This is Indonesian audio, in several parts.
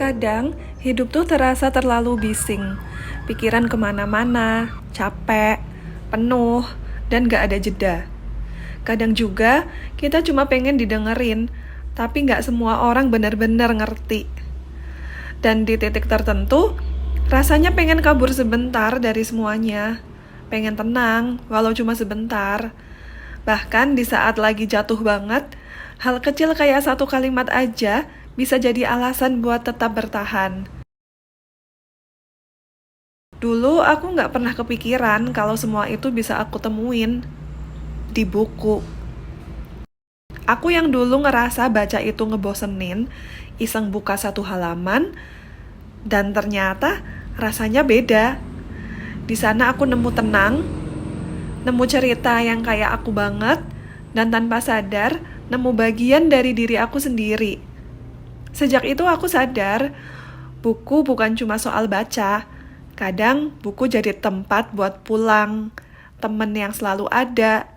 Kadang hidup tuh terasa terlalu bising. Pikiran kemana-mana, capek, penuh, dan gak ada jeda. Kadang juga kita cuma pengen didengerin, tapi gak semua orang benar-benar ngerti. Dan di titik tertentu, rasanya pengen kabur sebentar dari semuanya. Pengen tenang, walau cuma sebentar. Bahkan di saat lagi jatuh banget, hal kecil kayak satu kalimat aja bisa jadi alasan buat tetap bertahan. Dulu aku nggak pernah kepikiran kalau semua itu bisa aku temuin di buku. Aku yang dulu ngerasa baca itu ngebosenin, iseng buka satu halaman, dan ternyata rasanya beda. Di sana aku nemu tenang, nemu cerita yang kayak aku banget, dan tanpa sadar nemu bagian dari diri aku sendiri. Sejak itu aku sadar, buku bukan cuma soal baca. Kadang buku jadi tempat buat pulang, temen yang selalu ada,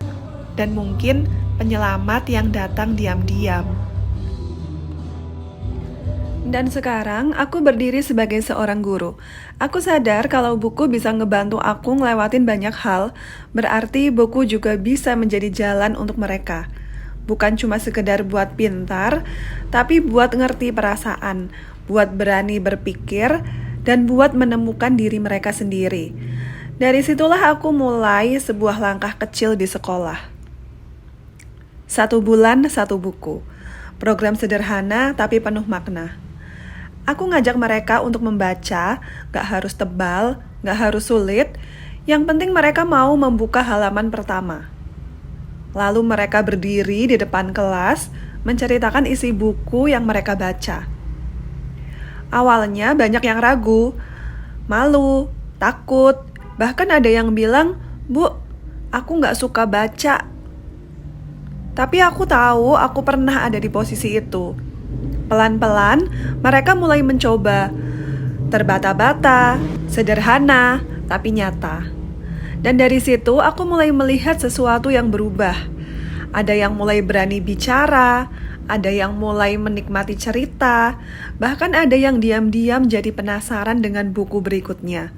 dan mungkin penyelamat yang datang diam-diam. Dan sekarang aku berdiri sebagai seorang guru. Aku sadar kalau buku bisa ngebantu aku ngelewatin banyak hal, berarti buku juga bisa menjadi jalan untuk mereka. Bukan cuma sekedar buat pintar, tapi buat ngerti perasaan, buat berani berpikir, dan buat menemukan diri mereka sendiri. Dari situlah aku mulai sebuah langkah kecil di sekolah. 1 bulan 1 buku. Program sederhana tapi penuh makna. Aku ngajak mereka untuk membaca, gak harus tebal, gak harus sulit, yang penting mereka mau membuka halaman pertama. Lalu mereka berdiri di depan kelas, menceritakan isi buku yang mereka baca. Awalnya banyak yang ragu, malu, takut, bahkan ada yang bilang, "Bu, aku gak suka baca." Tapi aku tahu aku pernah ada di posisi itu. Pelan-pelan, mereka mulai mencoba. Terbata-bata, sederhana, tapi nyata. Dan dari situ aku mulai melihat sesuatu yang berubah. Ada yang mulai berani bicara, ada yang mulai menikmati cerita, bahkan ada yang diam-diam jadi penasaran dengan buku berikutnya.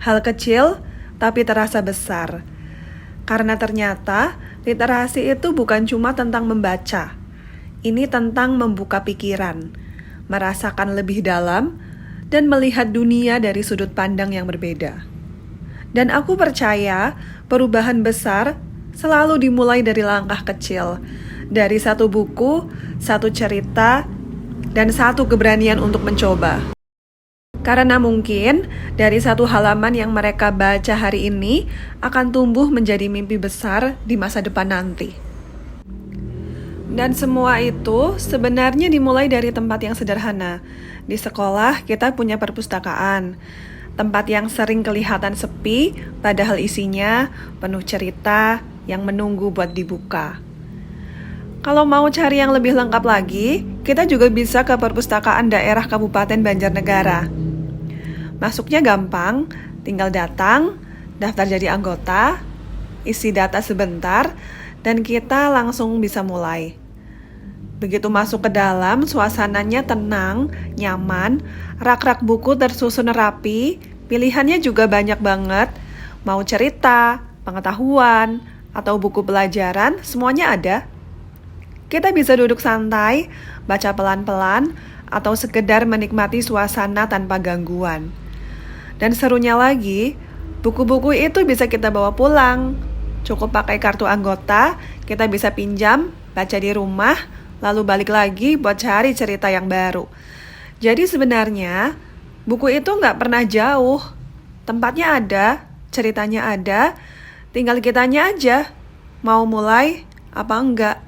Hal kecil, tapi terasa besar. Karena ternyata literasi itu bukan cuma tentang membaca. Ini tentang membuka pikiran, merasakan lebih dalam, dan melihat dunia dari sudut pandang yang berbeda. Dan aku percaya perubahan besar selalu dimulai dari langkah kecil. Dari 1 buku, 1 cerita, dan 1 keberanian untuk mencoba. Karena mungkin dari 1 halaman yang mereka baca hari ini akan tumbuh menjadi mimpi besar di masa depan nanti. Dan semua itu sebenarnya dimulai dari tempat yang sederhana. Di sekolah kita punya perpustakaan. Tempat yang sering kelihatan sepi, padahal isinya penuh cerita yang menunggu buat dibuka. Kalau mau cari yang lebih lengkap lagi, kita juga bisa ke perpustakaan daerah Kabupaten Banjarnegara. Masuknya gampang, tinggal datang, daftar jadi anggota, isi data sebentar, dan kita langsung bisa mulai. Begitu masuk ke dalam, suasananya tenang, nyaman, rak-rak buku tersusun rapi, pilihannya juga banyak banget. Mau cerita, pengetahuan, atau buku pelajaran, semuanya ada. Kita bisa duduk santai, baca pelan-pelan, atau sekedar menikmati suasana tanpa gangguan. Dan serunya lagi, buku-buku itu bisa kita bawa pulang. Cukup pakai kartu anggota, kita bisa pinjam, baca di rumah, lalu balik lagi buat cari cerita yang baru. Jadi sebenarnya, buku itu nggak pernah jauh. Tempatnya ada, ceritanya ada, tinggal kitanya aja. Mau mulai apa enggak?